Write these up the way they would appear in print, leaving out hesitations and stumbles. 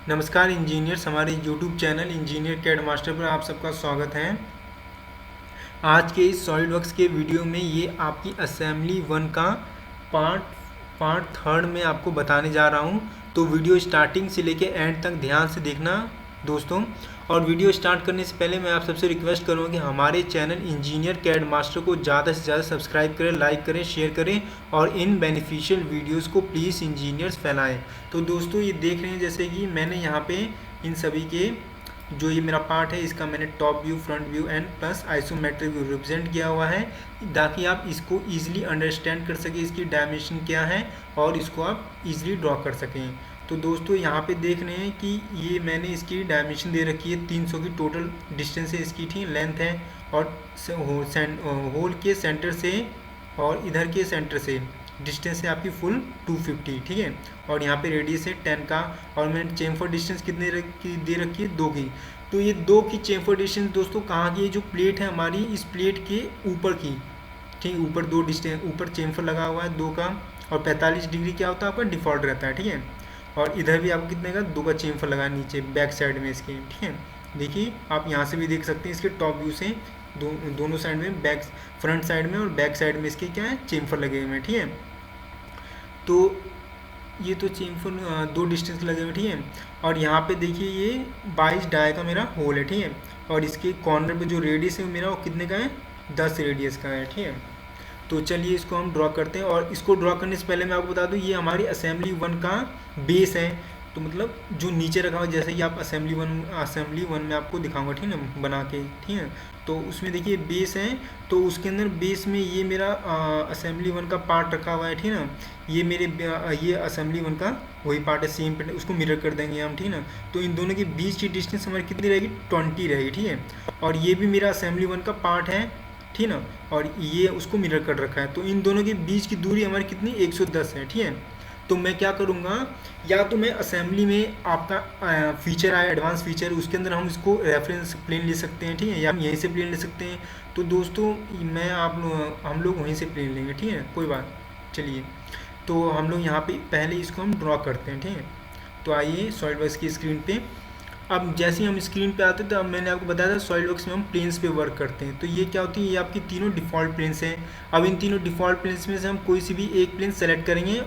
नमस्कार इंजीनियर्स, हमारे YouTube channel Engineer CAD Master पर आप सबका स्वागत है। आज के इस सॉलिडवर्क्स के वीडियो में ये आपकी असेंबली 1 का पार्ट थर्ड में आपको बताने जा रहा हूँ। तो वीडियो स्टार्टिंग से लेके एंड तक ध्यान से देखना दोस्तों। और वीडियो स्टार्ट करने से पहले मैं आप सबसे रिक्वेस्ट करूँगा कि हमारे चैनल इंजीनियर कैड मास्टर को ज़्यादा से ज़्यादा सब्सक्राइब करें, लाइक करें, शेयर करें और इन बेनिफिशियल वीडियोस को प्लीज़ इंजीनियर्स फैलाएं। तो दोस्तों ये देख रहे हैं जैसे कि मैंने यहाँ पे इन सभी के जो ये मेरा पार्ट है इसका मैंने top view, front view and plus isometric view represent किया हुआ है ताकि आप इसको ईजिली अंडरस्टैंड कर सकें, इसकी डायमेंशन क्या है और इसको आप ईजिली ड्रॉ कर सकें। तो दोस्तों यहाँ पे देख रहे हैं कि ये मैंने इसकी डायमेंशन दे रखी है 300 की टोटल डिस्टेंस है इसकी, ठीक लेंथ है। और होल के सेंटर से और इधर के सेंटर से डिस्टेंस है आपकी फुल 250, ठीक है। और यहाँ पे रेडियस है 10 का। और मैंने चेम्फर डिस्टेंस कितने दे रखी है 2 की। तो ये 2 की चेम्फर डिस्टेंस दोस्तों कहाँ की है, जो प्लेट है हमारी इस प्लेट के ऊपर की, ठीक। ऊपर 2 डिस्टेंस, ऊपर चेम्फर लगा हुआ है 2 का। और 45 डिग्री क्या होता है आपका डिफ़ॉल्ट रहता है, ठीक है। और इधर भी आपको कितने का 2 का चेम्फर लगा नीचे बैक साइड में इसके, ठीक है। देखिए आप यहाँ से भी देख सकते हैं इसके टॉप व्यू से दोनों साइड में, बैक फ्रंट साइड में और बैक साइड में इसके क्या है चेम्फर लगे हुए हैं, ठीक है। तो ये तो चेम्फर 2 डिस्टेंस लगे हुए, ठीक है। और यहाँ पे देखिए ये 22 डाई का मेरा होल है, ठीक है। और इसके कॉर्नर पे जो रेडियस है मेरा वो कितने का है, 10 रेडियस का है, ठीक है। तो चलिए इसको हम ड्रॉ करते हैं। और इसको ड्रॉ करने से पहले मैं आपको बता दूं ये हमारी असेंबली 1 का बेस है। तो मतलब जो नीचे रखा हुआ, जैसे कि आप असेंबली वन में आपको दिखाऊंगा, ठीक है ना, बना के, ठीक है। तो उसमें देखिए बेस है, तो उसके अंदर बेस में ये मेरा असेंबली 1 का पार्ट रखा हुआ है, ठीक है ना। ये मेरे ये असेंबली 1 का वही पार्ट है, सेम पे उसको मिरर कर देंगे हम, ठीक है ना। तो इन दोनों के बीच की डिस्टेंस हमारी कितनी रहेगी, 20 रहेगी, ठीक है। और ये भी मेरा असेंबली 1 का पार्ट है, ठीक ना। और ये उसको मिरर कर रखा है। तो इन दोनों के बीच की दूरी हमारी कितनी 110 है, ठीक है। तो मैं क्या करूँगा, या तो मैं असेंबली में आपका फीचर आया एडवांस फीचर, उसके अंदर हम इसको रेफरेंस प्लेन ले सकते हैं, ठीक है, या हम यहीं से प्लेन ले सकते हैं। तो दोस्तों हम लोग वहीं से प्लेन लेंगे, ठीक है, कोई बात। चलिए तो हम लोग यहाँ पे पहले इसको हम ड्रॉ करते हैं, ठीक है। तो आइए सॉलिडवर्क्स की स्क्रीन पे। अब जैसे ही हम स्क्रीन पे आते हैं तो अब मैंने आपको बताया था सॉलिडवर्क्स में हम प्लेन्स पे वर्क करते हैं। तो ये क्या होती है, ये आपकी तीनों डिफ़ॉल्ट प्लेन्स हैं। अब इन तीनों डिफ़ॉल्ट प्लेन्स में से हम कोई सी भी एक प्लेन सेलेक्ट करेंगे,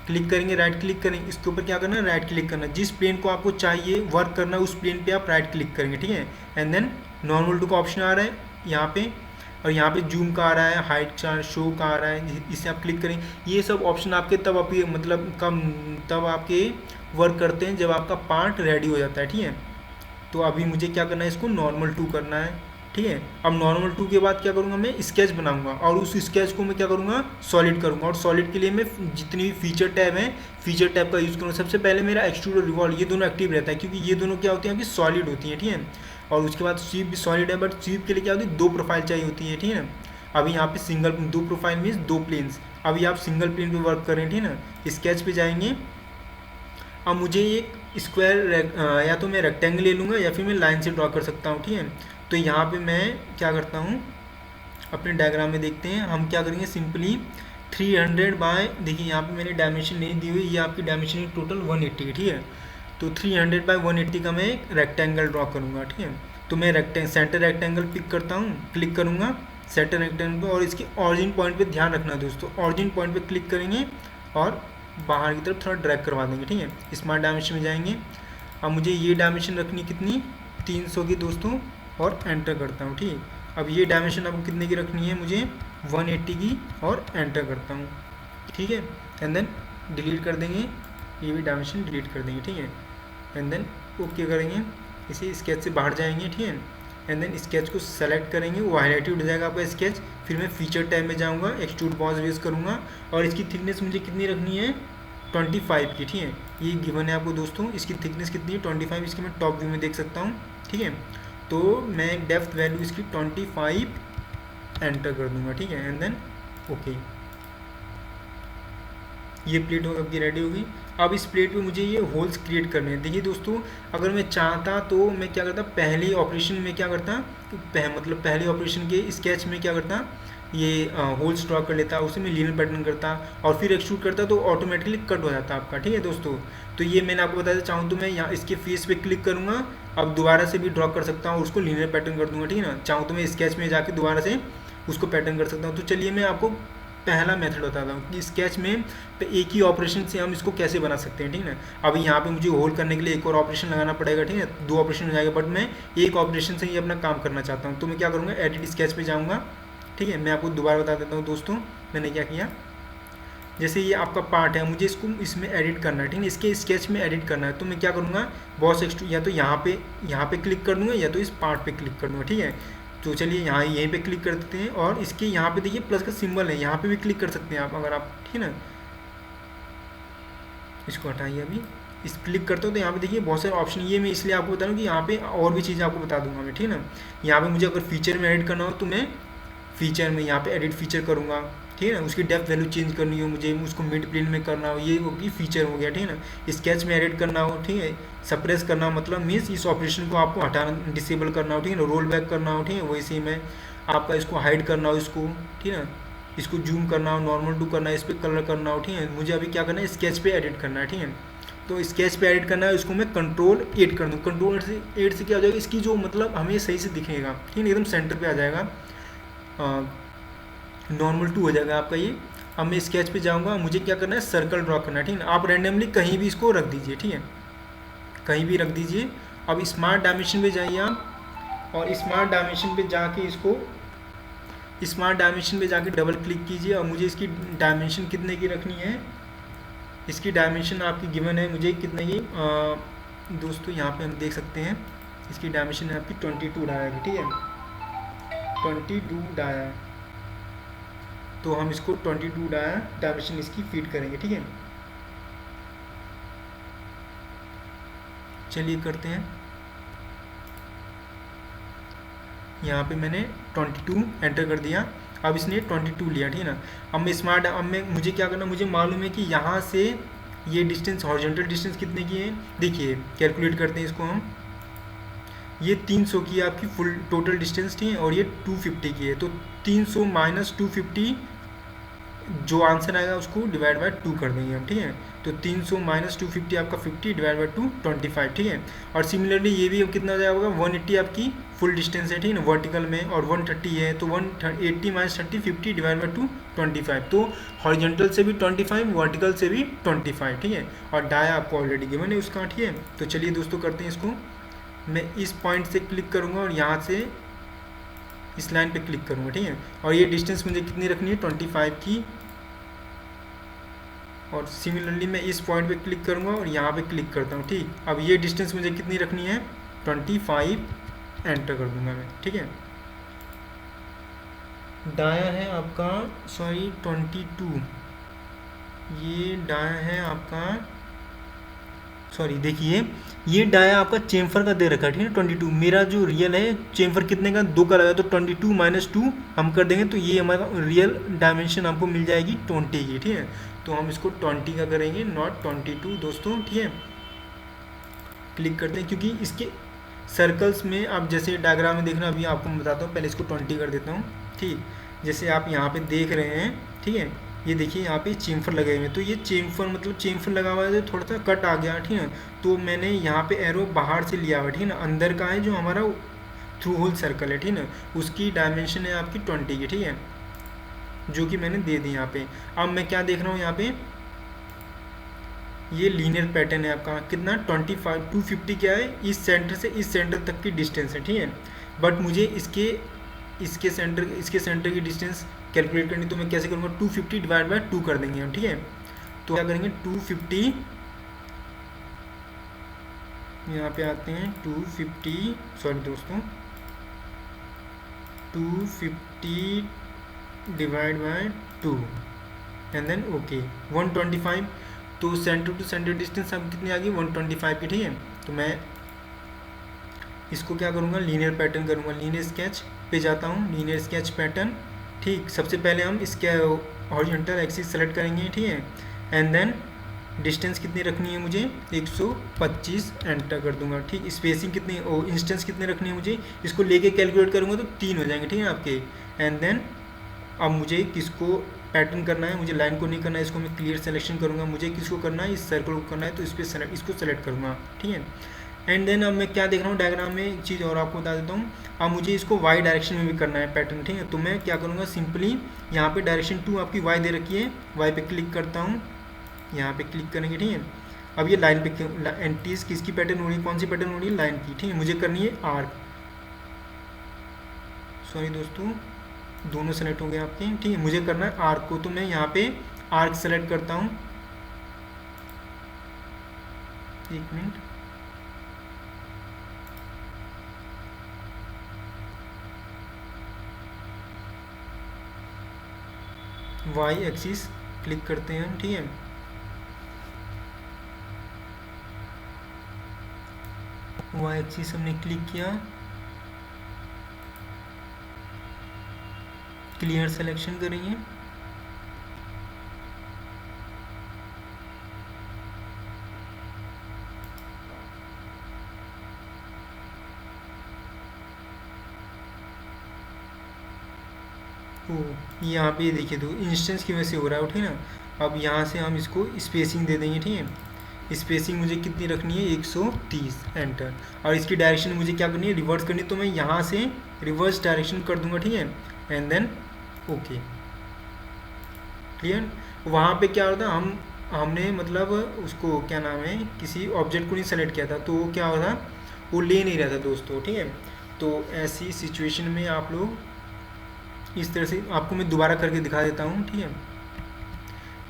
क्लिक करेंगे, राइट क्लिक करेंगे, इसके ऊपर क्या करना है, राइट क्लिक करना। जिस प्लेन को आपको चाहिए वर्क करना उस प्लेन पे आप राइट क्लिक करेंगे, ठीक है। एंड देन नॉर्मल टू का ऑप्शन आ रहा है यहाँ पे, और यहाँ पे जूम का आ रहा है, हाइट का, शो का आ रहा है, इसे आप क्लिक करेंगे। ये सब ऑप्शन आपके तब आप मतलब तब आपके वर्क करते हैं जब आपका पार्ट रेडी हो जाता है, ठीक है। तो अभी मुझे क्या करना है, इसको नॉर्मल 2 करना है, ठीक है। अब नॉर्मल 2 के बाद क्या करूँगा, मैं स्केच बनाऊंगा और उस स्केच को मैं क्या करूँगा, सॉलिड करूँगा। और सॉलिड के लिए मैं जितनी भी फीचर टैब हैं, फीचर टैब का यूज़ करूँगा। सबसे पहले मेरा एक्सट्रूड और रिवॉल्व ये दोनों एक्टिव रहता है, क्योंकि ये दोनों क्या होती हैं अभी सॉलिड होती हैं, ठीक है। और उसके बाद स्वीप भी सॉलिड है, बट स्वीप के लिए क्या होती है, 2 प्रोफाइल चाहिए होती है, ठीक है ना। अभी यहाँ पे सिंगल 2 प्रोफाइल मीन्स 2 प्लेन्स। अभी आप सिंगल प्लेन पे वर्क कर रहे हैं, ठीक है ना। स्केच पे जाएंगे। अब मुझे एक स्क्वायर या तो मैं रेक्टेंगल ले लूँगा या फिर मैं लाइन से ड्रॉ कर सकता हूँ, ठीक है। तो यहाँ पे मैं क्या करता हूँ, अपने डायग्राम में देखते हैं हम क्या करेंगे। सिंपली 300 बाय, देखिए यहाँ पे मैंने डायमेंशन नहीं दी हुई, ये आपकी डायमेंशन टोटल 180 है, ठीक है। तो 300 बाय 180 का मैं एक रेक्टेंगल ड्रॉ करूँगा, ठीक है। तो मैं सेंटर रेक्टेंगल पिक करता हूँ, क्लिक करूँगा सेंटर रेक्टेंगल पर। और इसके ऑरिजिन पॉइंट पे ध्यान रखना दोस्तों, ऑरिजिन पॉइंट पे क्लिक करेंगे और बाहर की तरफ थोड़ा ड्रैग करवा देंगे, ठीक है। स्मार्ट डायमेंशन में जाएंगे। अब मुझे ये डायमेंशन रखनी कितनी, 300 की दोस्तों, और एंटर करता हूँ, ठीक है। अब ये डायमेंशन आपको कितने की रखनी है, मुझे 180 की, और एंटर करता हूँ, ठीक है। एंड देन डिलीट कर देंगे, ये भी डायमेंशन डिलीट कर देंगे, ठीक है। एंड देन ओके करेंगे, इसे स्केच से बाहर जाएंगे, ठीक है। एंड देन स्केच को सेलेक्ट करेंगे, वो हाईलाइटेड हो जाएगा आपका स्केच। फिर मैं फीचर टैब में जाऊंगा, एक्सट्रूड बॉस रेज करूंगा, और इसकी थिकनेस मुझे कितनी रखनी है, 25 की, ठीक है। ये गिवन है आपको दोस्तों, इसकी थिकनेस कितनी है, 25। इसकी मैं टॉप व्यू में देख सकता हूँ, ठीक है। तो मैं एक डेप्थ वैल्यू इसकी 25 एंटर कर दूंगा, ठीक है। एंड देन ओके, ये प्लेट आपकी रेडी होगी। अब इस प्लेट पे मुझे ये होल्स क्रिएट करने हैं। देखिए दोस्तों, अगर मैं चाहता तो मैं क्या करता, पहले ऑपरेशन में क्या करता, मतलब पहले ऑपरेशन के स्केच में क्या करता, ये होल्स ड्रॉ कर लेता, उसे मैं लीनियर पैटर्न करता और फिर एक्सट्रूड करता तो ऑटोमेटिकली कट हो जाता आपका। ठीक है दोस्तों, तो ये मैंने आपको बताया। चाहूँ तो मैं यहाँ इसके फेस पे क्लिक करूँगा, अब दोबारा से भी ड्रॉ कर सकता हूँ, उसको लीनियर पैटर्न कर दूँगा। ठीक है ना, चाहूँ तो मैं स्केच में जाके दोबारा से उसको पैटर्न कर सकता हूँ। तो चलिए मैं आपको पहला मेथड बताता हूँ कि स्केच में एक ही ऑपरेशन से हम इसको कैसे बना सकते हैं। ठीक है ना, अब यहाँ पे मुझे होल्ड करने के लिए एक और ऑपरेशन लगाना पड़ेगा। ठीक है, 2 ऑपरेशन हो जाएगा, बट मैं एक ऑपरेशन से ही अपना काम करना चाहता हूँ। तो मैं क्या करूँगा, एडिट स्केच पे जाऊँगा। ठीक है, मैं आपको दोबारा बता देता हूँ दोस्तों मैंने क्या किया। जैसे ये आपका पार्ट है, मुझे इसको इसमें एडिट करना है। ठीक है, इसके स्केच में एडिट करना है, तो मैं क्या करूँगा, बॉस एक्सट्रूड या तो यहाँ पे क्लिक कर दूँगा या तो इस पार्ट पे क्लिक कर दूँगा। ठीक है, तो चलिए यहाँ यहीं पे क्लिक कर देते हैं और इसके यहाँ पे देखिए प्लस का सिंबल है, यहाँ पे भी क्लिक कर सकते हैं आप अगर आप। ठीक है ना, इसको हटाइए, अभी इस क्लिक करते हो तो यहाँ पे देखिए बहुत सारे ऑप्शन। ये मैं इसलिए आपको बता रहा हूँ कि यहाँ पे और भी चीज़ें आपको बता दूंगा मैं। ठीक है ना, यहाँ पे मुझे अगर फीचर में एडिट करना हो तो मैं फीचर में यहाँ पे एडिट फीचर करूँगा। ठीक है ना, उसकी डेप्थ वैल्यू चेंज करनी हो मुझे, उसको मिड प्लेन में करना हो, ये होगी फीचर हो गया। ठीक है ना, स्केच में एडिट करना हो, ठीक है, सप्रेस करना मतलब मीन्स इस ऑपरेशन को आपको हटाना, डिसेबल करना हो। ठीक है ना, रोल बैक करना हो। ठीक है, वैसे ही मैं आपका इसको हाइड करना हो इसको। ठीक है ना, इसको जूम करना हो, नॉर्मल टू करना है, इस पर कलर करना हो। ठीक है, मुझे अभी क्या करना है, स्केच पे एडिट करना है। ठीक है, तो स्केच पे एडिट करना है, इसको मैं कंट्रोल 8 कर दूँ। कंट्रोल 8 से क्या हो जाएगा, इसकी जो मतलब हमें सही से दिखेगा। ठीक है, एकदम सेंटर पे आ जाएगा, नॉर्मल टू हो जाएगा आपका ये। अब मैं स्केच पे जाऊँगा, मुझे क्या करना है, सर्कल ड्रॉ करना है। ठीक है, आप रैंडमली कहीं भी इसको रख दीजिए। ठीक है, कहीं भी रख दीजिए। अब स्मार्ट डायमेंशन पे जाइए आप और स्मार्ट डायमेंशन पे जाके इसको स्मार्ट डायमेंशन पे जाके डबल क्लिक कीजिए और मुझे इसकी डायमेंशन कितने की रखनी है। इसकी डायमेंशन आपकी गिवन है मुझे कितने की, दोस्तों यहाँ पे हम देख सकते हैं इसकी डायमेंशन है आपकी 22 डाया की। ठीक है, 22 डाया, तो हम इसको 22 डाया डायमेंशन इसकी फीड करेंगे। ठीक है, चलिए करते हैं। यहाँ पे मैंने 22 एंटर कर दिया, अब इसने 22 लिया। ठीक है ना, अब मैं मुझे क्या करना, मुझे मालूम है कि यहाँ से ये डिस्टेंस, हॉरिजॉन्टल डिस्टेंस कितने की है, देखिए कैलकुलेट करते हैं इसको हम। ये 300 की है आपकी फुल टोटल डिस्टेंस। ठीक है, और ये 250 की है, तो 300 माइनस 250 जो आंसर आएगा उसको डिवाइड बाय 2 कर देंगे हम। ठीक है, तो 300 माइनस 250 आपका 50 डिवाइड बाय 2 25। ठीक है, और सिमिलरली ये भी कितना जाएगा, 180 आपकी फुल डिस्टेंस है। ठीक है ना, वर्टिकल में, और 130 है, तो 180 माइनस 30 50 डिवाइड बाय 2 25। तो हॉरिजॉन्टल से भी 25, वर्टिकल से भी 25। ठीक है, और डाया आपको ऑलरेडी गिवन है उसका। ठीक है, तो चलिए दोस्तों करते हैं इसको। मैं इस पॉइंट से क्लिक करूँगा और यहाँ से इस लाइन पे क्लिक करूँगा। ठीक है, और ये डिस्टेंस मुझे कितनी रखनी है, 25 की। और सिमिलरली मैं इस पॉइंट पे क्लिक करूँगा और यहाँ पे क्लिक करता हूँ। ठीक, अब ये डिस्टेंस मुझे कितनी रखनी है, 25 एंटर कर दूँगा मैं। ठीक है, डाया है आपका 22, ये डाया है आपका, देखिए ये डाया आपका चेम्फर का दे रखा है। ठीक है, 22, मेरा जो रियल है चेम्फर कितने का, 2 का लगा, तो 22 माइनस 2 हम कर देंगे, तो ये हमारा रियल डायमेंशन हमको मिल जाएगी 20 की। ठीक है, तो हम इसको 20 का करेंगे, नॉट 22 दोस्तों। ठीक है, क्लिक करते हैं, क्योंकि इसके सर्कल्स में आप जैसे डायग्राम में देखना, अभी आपको मैं बताता हूँ, पहले इसको 20 कर देता हूँ। ठीक, जैसे आप यहाँ पे देख रहे हैं। ठीक है, ये देखिए यहाँ पे चेम्फर लगे हुए हैं, तो ये चेम्फर मतलब चेम्फर लगा हुआ है, थोड़ा सा कट आ गया। ठीक है, तो मैंने यहाँ पे एरो बाहर से लिया हुआ है। ठीक है ना, अंदर का है जो हमारा थ्रू होल सर्कल है। ठीक है ना, उसकी डायमेंशन है आपकी 20 की। ठीक है, जो कि मैंने दे दी यहाँ पे। अब मैं क्या देख रहा हूँ यहाँ पे, ये लीनियर पैटर्न है आपका, कितना 25 250 क्या है, इस सेंटर से इस सेंटर तक की डिस्टेंस है। ठीक है, बट मुझे इसके सेंटर की डिस्टेंस कैलकुलेट करनी, तो मैं कैसे करूँगा, 250 डिवाइड बाय 2 कर देंगे हम। ठीक है, तो क्या करेंगे, 250, यहाँ पे आते हैं 250, सॉरी दोस्तों, 250 divide by 2 and then okay 125। तो सेंटर टू सेंटर डिस्टेंस अब कितनी आ गई, 125 की। ठीक है, तो मैं इसको क्या करूँगा, लीनियर पैटर्न करूँगा, लीनियर स्केच पे जाता हूँ, लीनियर स्केच पैटर्न। ठीक, सबसे पहले हम इसके हॉरिजॉन्टल एक्सिस सेलेक्ट करेंगे। ठीक है, एंड देन डिस्टेंस कितनी रखनी है मुझे, 125 एंटर कर दूंगा। ठीक, स्पेसिंग कितनी, इंस्टेंस कितने रखनी है मुझे, इसको लेके कैलकुलेट करूँगा तो 3 हो जाएंगे। ठीक है आपके, एंड देन अब मुझे किसको पैटर्न करना है, मुझे लाइन को नहीं करना है, इसको मैं क्लियर सिलेक्शन करूँगा। मुझे किसको करना है, इस सर्कल को करना है, तो इस पर इसको सेलेक्ट करूँगा, ठीक है। एंड देन अब मैं क्या देख रहा हूँ डायग्राम में, एक चीज़ और आपको बता देता हूँ। अब मुझे इसको वाई डायरेक्शन में भी करना है पैटर्न, ठीक है। तो मैं क्या करूँगा, सिंपली यहाँ पे डायरेक्शन 2 आपकी वाई दे रखी है, वाई पे क्लिक करता हूँ, यहाँ पे क्लिक करेंगे, ठीक है। अब ये लाइन पे एंटीज किसकी पैटर्न हो रही है, कौन सी पैटर्न हो रही है, लाइन की, ठीक है। मुझे करनी है आर्क, सॉरी दोस्तों दोनों सेलेक्ट हो गए आपके, ठीक है। मुझे करना है आर्क को, तो मैं यहाँ पे आर्क सेलेक्ट करता हूँ, एक मिनट, वाई एक्सिस क्लिक करते हैं हम, ठीक है। वाई एक्सिस हमने क्लिक किया, क्लियर सिलेक्शन करेंगे, यहाँ पे देखिए तो इंस्टेंस की वजह से हो रहा है, ठीक है ना। अब यहाँ से हम इसको स्पेसिंग दे देंगे, ठीक है। स्पेसिंग मुझे कितनी रखनी है, 130, एंटर। और इसकी डायरेक्शन मुझे क्या करनी है, रिवर्स करनी है, तो मैं यहाँ से रिवर्स डायरेक्शन कर दूंगा, ठीक है। And then okay, clear. वहाँ पे क्या होता है, हमने मतलब उसको क्या नाम है, किसी ऑब्जेक्ट को नहीं सेलेक्ट किया था, तो वो क्या होता, वो ले नहीं रहा था दोस्तों, ठीक है। तो ऐसी सिचुएशन में आप लोग इस तरह से, आपको मैं दोबारा करके दिखा देता हूँ, ठीक है।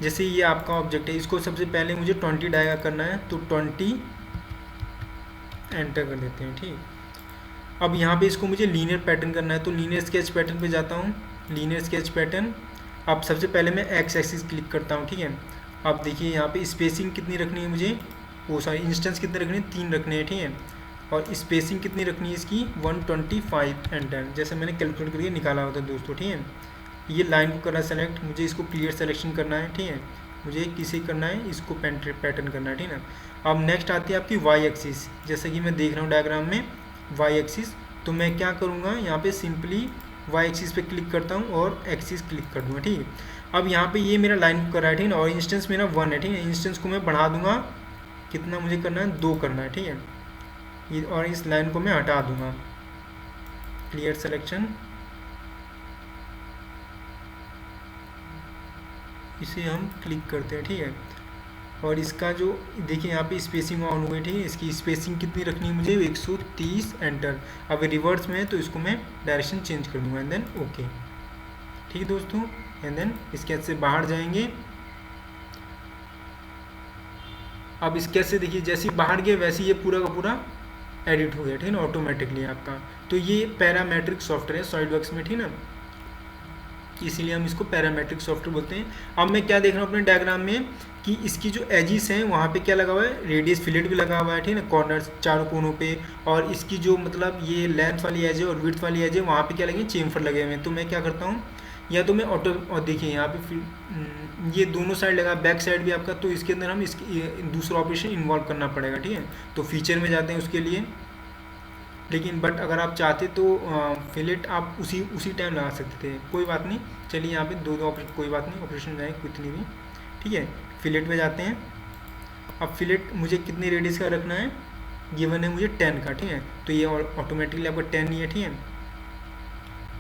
जैसे ये आपका ऑब्जेक्ट है, इसको सबसे पहले मुझे 20 डायगा करना है, तो 20 एंटर कर देते हैं, ठीक। अब यहाँ पे इसको मुझे लीनियर पैटर्न करना है, तो लीनियर स्केच पैटर्न पे जाता हूँ, लीनियर स्केच पैटर्न। अब सबसे पहले मैं एक्स एक्सिस क्लिक करता हूँ, ठीक है। अब देखिए यहाँ पे स्पेसिंग कितनी रखनी है मुझे, वो सॉरी इंस्टेंस कितने रखने हैं, 3 रखने हैं, ठीक है। और स्पेसिंग कितनी रखनी है इसकी, 125 एंटर, जैसे मैंने कैलकुलेट करके निकाला होता है दोस्तों, ठीक है। ये लाइन को करना है सेलेक्ट, मुझे इसको क्लियर सिलेक्शन करना है, ठीक है। मुझे किसे करना है, इसको पैटर्न करना है, ठीक है ना। अब नेक्स्ट आती है आपकी वाई एक्सिस, जैसे कि मैं देख रहा हूँ डायग्राम में वाई एक्सिस, तो मैं क्या करूँगा, यहाँ पे सिंपली वाई एक्सिस पे क्लिक करता हूँ और एक्सिस क्लिक कर दूँगा, ठीक है। अब यहाँ पे ये मेरा लाइन कर रहा है, ठीक है ना, और इंस्टेंस मेरा 1 है, ठीक है। इंस्टेंस को मैं बढ़ा दूंगा, कितना मुझे करना है, 2 करना है, ठीक है। ये और इस लाइन को मैं हटा दूंगा, क्लियर सिलेक्शन, इसे हम क्लिक करते हैं, ठीक है। और इसका जो देखिए यहाँ पे स्पेसिंग ऑन हो गई, ठीक है। इसकी स्पेसिंग कितनी रखनी है मुझे, 130 एंटर। अब रिवर्स में है तो इसको मैं डायरेक्शन चेंज कर दूंगा, एंड देन ओके, ठीक है दोस्तों। एंड देन स्केच से बाहर जाएंगे। अब स्केच से देखिए जैसे ही बाहर गए वैसे ये पूरा का पूरा एडिट हो गया, ठीक है ना, ऑटोमेटिकली आपका। तो ये पैरामेट्रिक सॉफ्टवेयर है सॉलिडवर्क्स में, ठीक है ना, इसीलिए हम इसको पैरामेट्रिक सॉफ्टवेयर बोलते हैं। अब मैं क्या देख रहा हूँ अपने डायग्राम में कि इसकी जो एजिस हैं वहाँ पे क्या लगा हुआ है, रेडियस फिलेट भी लगा हुआ है, ठीक है ना, कॉर्नर्स चारों कोनों पे। और इसकी जो मतलब ये लेंथ वाली एज है और विड्थ वाली एज है वहाँ पे क्या लगे, चेम्फर लगे हुए हैं। तो मैं क्या करता हूँ, या तो मैं ऑटो, और देखिए यहाँ पे ये दोनों साइड लगा, बैक साइड भी आपका, तो इसके अंदर हम इसकी दूसरा ऑपरेशन इन्वॉल्व करना पड़ेगा, ठीक है। तो फीचर में जाते हैं उसके लिए, लेकिन बट अगर आप चाहते तो फिलेट आप उसी टाइम लगा सकते थे, कोई बात नहीं। चलिए यहाँ पे दो ऑपरेशन, कोई बात नहीं, ऑपरेशन जाए कितनी भी, ठीक है। फिलेट में जाते हैं। अब फिलेट मुझे कितनी रेडियस का रखना है, गिवन है मुझे 10 का, ठीक है। तो ये ऑटोमेटिकली आपका 10 ही है, ठीक है।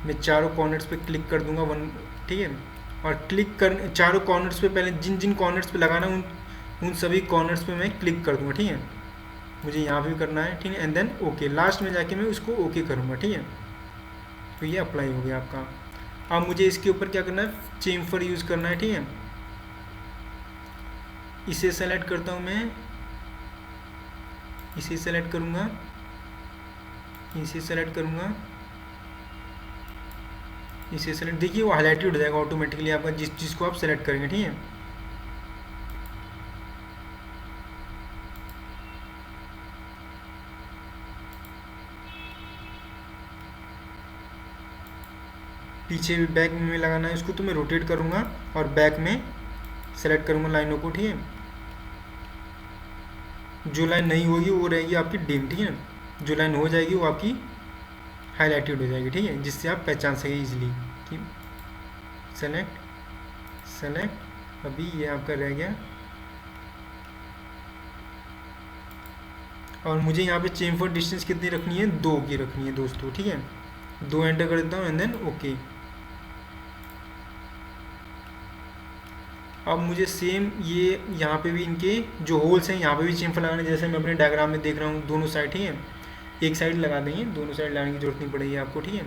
मैं चारों कॉर्नर्स पे क्लिक कर दूंगा 1, ठीक है। और क्लिक कर चारों कॉर्नर्स पे पहले जिन जिन कॉर्नर्स पे लगाना उन सभी कॉर्नर्स पे मैं क्लिक कर दूंगा, ठीक है। मुझे यहाँ भी करना है, ठीक है। एंड देन ओके, लास्ट में जाके मैं उसको ओके करूँगा, ठीक है। तो ये अप्लाई हो गया आपका। अब मुझे इसके ऊपर क्या करना है, चेम्फर यूज़ करना है, ठीक है। इसे सेलेक्ट करता हूँ मैं, इसे सेलेक्ट करूँगा, इसे सेलेक्ट करूँगा, इसे सेलेक्ट, देखिए वो हाईलाइटेड हो जाएगा ऑटोमेटिकली आपका जिस चीज़ को आप सेलेक्ट करेंगे, ठीक है। पीछे भी बैक में लगाना है इसको, तो मैं रोटेट करूँगा और बैक में सेलेक्ट करूँगा लाइनों को, ठीक है। जो लाइन नहीं होगी वो रहेगी आपकी डिम, ठीक है। जो लाइन हो जाएगी वो आपकी हाईलाइटेड हो जाएगी, ठीक है, जिससे आप पहचान सकें ईजिली, ठीक। सेलेक्ट अभी ये आपका रह गया, और मुझे यहाँ पे चेम्फर डिस्टेंस कितनी रखनी है, 2 की रखनी है दोस्तों, ठीक है। 2 एंटर कर देता हूँ एंड देन ओके। अब मुझे सेम ये यहाँ पे भी इनके जो होल्स हैं यहाँ पे भी चेम्फर लगाने, जैसे मैं अपने डायग्राम में देख रहा हूँ दोनों साइड, ठीक है। एक साइड लगा देंगे, दोनों साइड लगाने की जरूरत नहीं पड़ेगी आपको, ठीक है।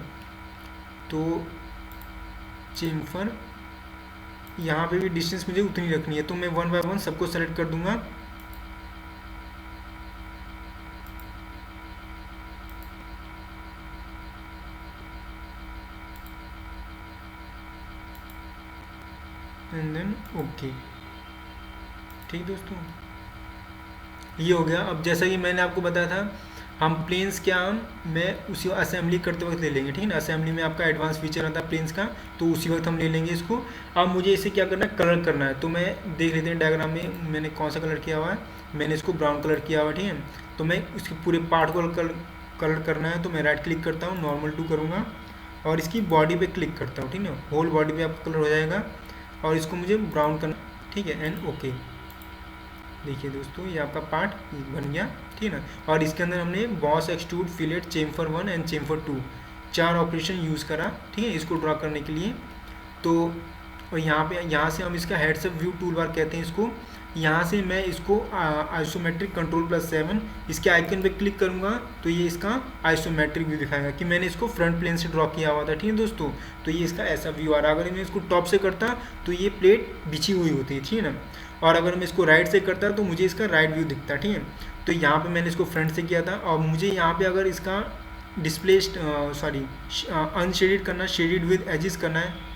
तो चेम्फर यहाँ पे भी डिस्टेंस मुझे उतनी रखनी है, तो मैं 1 बाय 1 सबको सेलेक्ट कर दूंगा। एंड देन ओके, ठीक दोस्तों, ये हो गया। अब जैसा कि मैंने आपको बताया था, हम प्लेन्स क्या मैं उसी असेंबली करते वक्त ले लेंगे, ठीक है ना। असेंबली में आपका एडवांस फीचर आता है प्लेन्स का, तो उसी वक्त हम ले लेंगे इसको। अब मुझे इसे क्या करना है, कलर करना है। तो मैं देख लेते हैं डायग्राम में मैंने कौन सा कलर किया हुआ है। मैंने इसको ब्राउन कलर किया हुआ है, ठीक है। तो मैं इसके पूरे पार्ट को कलर करना है, तो मैं राइट क्लिक करता हूँ, नॉर्मल टू करूँगा और इसकी बॉडी पे क्लिक करता हूँ, ठीक है। होल बॉडी पे आपका कलर हो जाएगा और इसको मुझे ब्राउन करना, ठीक है, एंड ओके। देखिए दोस्तों, ये आपका पार्ट बन गया, ठीक है ना। और इसके अंदर हमने boss, extrude, fillet, Chemphar 1 and Chemphar 2 4 operation use करा, ठीक है, इसको ड्रॉ करने के लिए। तो और यहाँ से हम इसका हेड्सअप व्यू टूल बार कहते हैं इसको। यहाँ से मैं इसको आइसोमेट्रिक कंट्रोल+7 इसके आइकन पे क्लिक करूँगा तो ये इसका आइसोमेट्रिक व्यू दिखाएगा कि मैंने इसको फ्रंट प्लेन से ड्रॉ किया हुआ था, ठीक है दोस्तों। तो ये इसका ऐसा व्यू आ रहा है। अगर मैं इसको टॉप से करता तो ये प्लेट बिछी हुई होती है, ठीक है ना। और अगर मैं इसको राइट से करता तो मुझे इसका राइट व्यू दिखता, ठीक है। तो यहाँ पे मैंने इसको फ्रंट से किया था। और मुझे यहाँ पे अगर इसका डिस्प्ले अनशेडेड करना, शेडेड विद एजिस करना है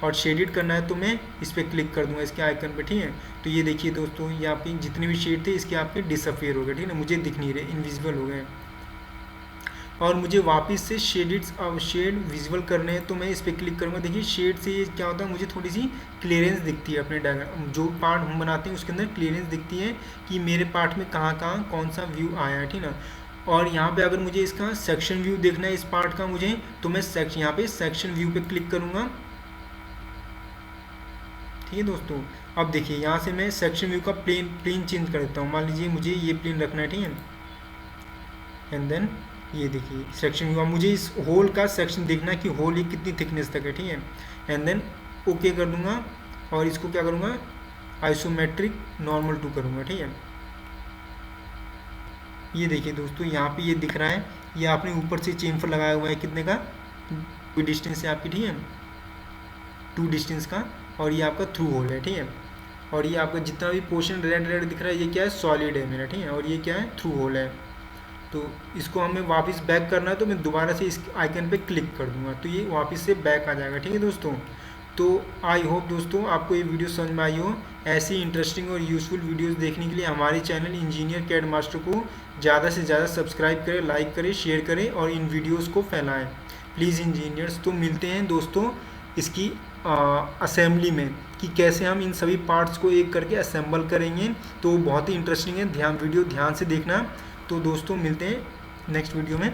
और शेडेड करना है, तो मैं इस पर क्लिक कर दूंगा इसके आइकन पे, ठीक है। तो ये देखिए दोस्तों, ये आपकी जितने भी शेड थे इसके आपके डिसअपियर हो गए, ठीक है ना, मुझे दिख नहीं रहे, इनविजिबल हो गए। और मुझे वापस से शेड विजुअल करने हैं, तो मैं इस पर क्लिक करूँगा। देखिए शेड से ये क्या होता है, मुझे थोड़ी सी क्लियरेंस दिखती है अपने डायग्राम, जो पार्ट हम बनाते हैं उसके अंदर क्लियरेंस दिखती है कि मेरे पार्ट में कहाँ कहाँ कौन सा व्यू आया है, ठीक ना। और यहाँ पे अगर मुझे इसका सेक्शन व्यू देखना है इस पार्ट का मुझे, तो मैं यहाँ पे सेक्शन व्यू पे क्लिक करूँगा, ठीक है दोस्तों। अब देखिए यहाँ से मैं सेक्शन व्यू का प्लेन चेंज कर देता हूँ। मान लीजिए मुझे ये प्लेन रखना है, ठीक है। एंड देन ये देखिए सेक्शन व्यू, मुझे इस होल का सेक्शन देखना है कि होल ये कितनी थिकनेस तक है, ठीक है। एंड देन ओके कर दूंगा और इसको क्या करूँगा, आइसोमेट्रिक नॉर्मल टू करूँगा, ठीक है। ये देखिए दोस्तों, यहाँ पे ये दिख रहा है, ये आपने ऊपर से चेम्फर लगाया हुआ है, कितने का, कोई डिस्टेंस है आपकी, ठीक है, 2 डिस्टेंस का। और ये आपका थ्रू होल है, ठीक है। और ये आपका जितना भी पोर्शन रेड रेड दिख रहा है, ये क्या है, सॉलिड है मेरा, ठीक है। और ये क्या है, थ्रू होल है। तो इसको हमें वापस बैक करना है, तो मैं दोबारा से इस आइकन पे क्लिक कर दूंगा, तो ये वापस से बैक आ जाएगा, ठीक है दोस्तों। तो आई होप दोस्तों आपको ये वीडियो समझ में आई हो। ऐसी इंटरेस्टिंग और यूज़फुल वीडियोस देखने के लिए हमारे चैनल इंजीनियर कैड मास्टर को ज़्यादा से ज़्यादा सब्सक्राइब करें, लाइक करें, शेयर करें और इन वीडियोस को फैलाएं प्लीज़ इंजीनियर्स। तो मिलते हैं दोस्तों इसकी असेंबली में कि कैसे हम इन सभी पार्ट्स को एक करके असेंबल करेंगे। तो बहुत ही इंटरेस्टिंग है, वीडियो ध्यान से देखना। तो दोस्तों मिलते हैं नेक्स्ट वीडियो में।